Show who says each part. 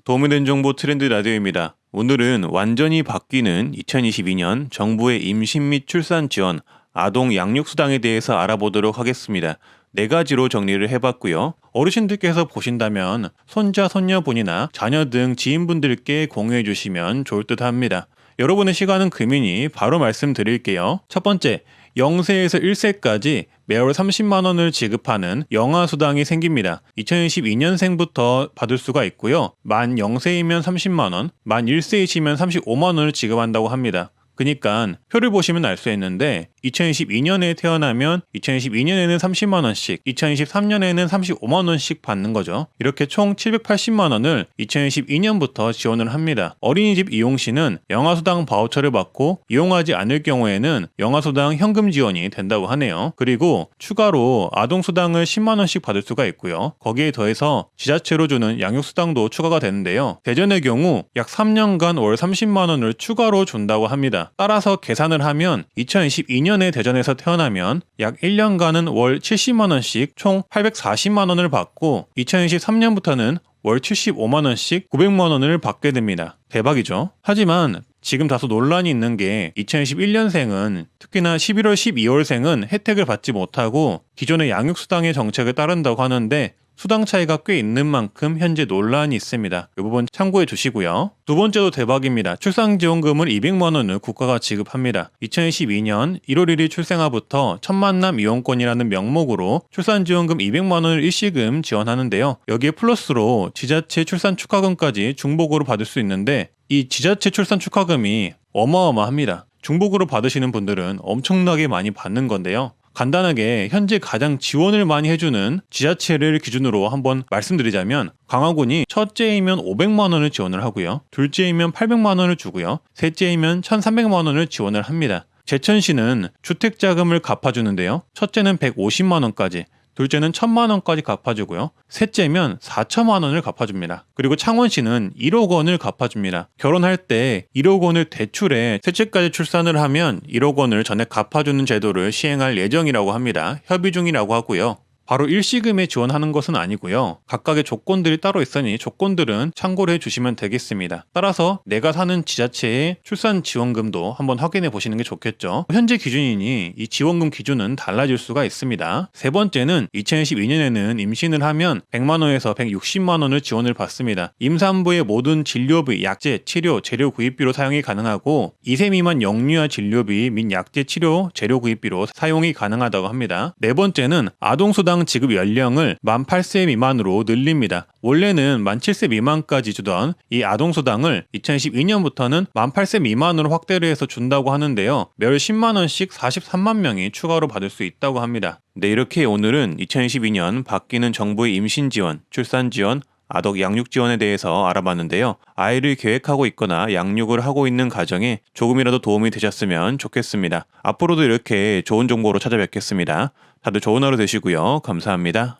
Speaker 1: 도움이 된 정보 트렌드 라디오입니다. 오늘은 완전히 바뀌는 2022년 정부의 임신 및 출산 지원, 아동 양육수당에 대해서 알아보도록 하겠습니다. 네 가지로 정리를 해봤고요. 어르신들께서 보신다면 손자, 손녀분이나 자녀 등 지인분들께 공유해 주시면 좋을 듯 합니다. 여러분의 시간은 금이니 바로 말씀드릴게요. 첫 번째, 0세에서 1세까지 매월 30만 원을 지급하는 영아수당이 생깁니다. 2022년생부터 받을 수가 있고요. 만 0세이면 30만 원, 만 1세이시면 35만 원을 지급한다고 합니다. 그니까 표를 보시면 알 수 있는데 2022년에 태어나면 2022년에는 30만 원씩, 2023년에는 35만 원씩 받는 거죠. 이렇게 총 780만 원을 2022년부터 지원을 합니다. 어린이집 이용 시는 영아수당 바우처를 받고 이용하지 않을 경우에는 영아수당 현금 지원이 된다고 하네요. 그리고 추가로 아동수당을 10만 원씩 받을 수가 있고요. 거기에 더해서 지자체로 주는 양육수당도 추가가 되는데요. 대전의 경우 약 3년간 월 30만 원을 추가로 준다고 합니다. 따라서 계산을 하면 2022년에 대전에서 태어나면 약 1년간은 월 70만 원씩 총 840만 원을 받고 2023년부터는 월 75만 원씩 900만 원을 받게 됩니다. 대박이죠. 하지만 지금 다소 논란이 있는 게 2021년생은 특히나 11월 12월생은 혜택을 받지 못하고 기존의 양육수당의 정책을 따른다고 하는데 수당 차이가 꽤 있는 만큼 현재 논란이 있습니다. 이 부분 참고해 주시고요. 두 번째도 대박입니다. 출산지원금을 200만 원을 국가가 지급합니다. 2022년 1월 1일 출생아부터 첫 만남 이용권이라는 명목으로 출산지원금 200만 원을 일시금 지원하는데요. 여기에 플러스로 지자체 출산 축하금까지 중복으로 받을 수 있는데 이 지자체 출산 축하금이 어마어마합니다. 중복으로 받으시는 분들은 엄청나게 많이 받는 건데요. 간단하게 현재 가장 지원을 많이 해주는 지자체를 기준으로 한번 말씀드리자면 강화군이 첫째이면 500만 원을 지원을 하고요. 둘째이면 800만 원을 주고요. 셋째이면 1,300만 원을 지원을 합니다. 제천시는 주택자금을 갚아주는데요. 첫째는 150만 원까지, 둘째는 1,000만 원까지 갚아주고요. 셋째면 4천만 원을 갚아줍니다. 그리고 창원시는 1억 원을 갚아줍니다. 결혼할 때 1억 원을 대출해 셋째까지 출산을 하면 1억 원을 전액 갚아주는 제도를 시행할 예정이라고 합니다. 협의 중이라고 하고요. 바로 일시금에 지원하는 것은 아니고요. 각각의 조건들이 따로 있으니 조건들은 참고를 해주시면 되겠습니다. 따라서 내가 사는 지자체의 출산 지원금도 한번 확인해 보시는 게 좋겠죠. 현재 기준이니 이 지원금 기준은 달라질 수가 있습니다. 세 번째는 2022년에는 임신을 하면 100만 원에서 160만 원을 지원을 받습니다. 임산부의 모든 진료비, 약제, 치료, 재료 구입비로 사용이 가능하고 2세 미만 영유아 진료비 및 약제, 치료, 재료 구입비로 사용이 가능하다고 합니다. 네 번째는 아동수당 지급 연령을 만 8세 미만으로 늘립니다. 원래는 만 7세 미만까지 주던 이 아동수당을 2012년부터는 만 8세 미만으로 확대를 해서 준다고 하는데요. 매월 10만 원씩 43만 명이 추가로 받을 수 있다고 합니다. 네, 이렇게 오늘은 2022년 바뀌는 정부의 임신 지원, 출산 지원, 아동 양육 지원에 대해서 알아봤는데요. 아이를 계획하고 있거나 양육을 하고 있는 가정에 조금이라도 도움이 되셨으면 좋겠습니다. 앞으로도 이렇게 좋은 정보로 찾아뵙겠습니다. 다들 좋은 하루 되시고요. 감사합니다.